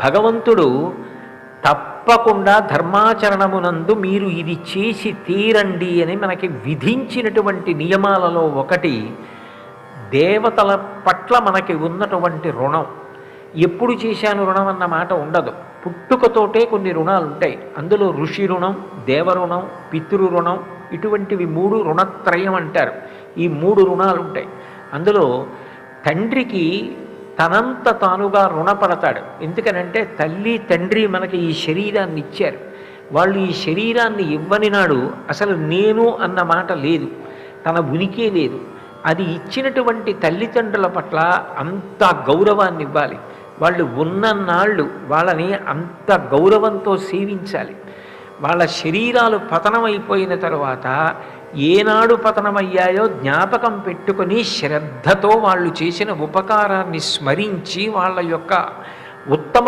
భగవంతుడు తప్పకుండా ధర్మాచరణమునందు మీరు ఇది చేసి తీరండి అని మనకి విధించినటువంటి నియమాలలో ఒకటి దేవతల పట్ల మనకి ఉన్నటువంటి రుణం. ఎప్పుడు చేశాను రుణం అన్న మాట ఉండదు. పుట్టుకతోటే కొన్ని రుణాలు ఉంటాయి. అందులో ఋషి రుణం, దేవరుణం, పితృ రుణం, ఇటువంటివి 3 రుణత్రయం అంటారు. ఈ 3 రుణాలు ఉంటాయి. అందులో తండ్రికి తనంత తానుగా రుణపడతాడు. ఎందుకనంటే తల్లి తండ్రి మనకి ఈ శరీరాన్ని ఇచ్చారు. వాళ్ళు ఈ శరీరాన్ని ఇవ్వని నాడు అసలు నేను అన్న మాట లేదు, తన ఉనికే లేదు. అది ఇచ్చినటువంటి తల్లిదండ్రుల పట్ల అంత గౌరవాన్ని ఇవ్వాలి. వాళ్ళు ఉన్నన్నాళ్ళు వాళ్ళని అంత గౌరవంతో సేవించాలి. వాళ్ళ శరీరాలు పతనమైపోయిన తరువాత ఏనాడు పతనమయ్యాయో జ్ఞాపకం పెట్టుకొని శ్రద్ధతో వాళ్ళు చేసిన ఉపకారాన్ని స్మరించి వాళ్ళ యొక్క ఉత్తమ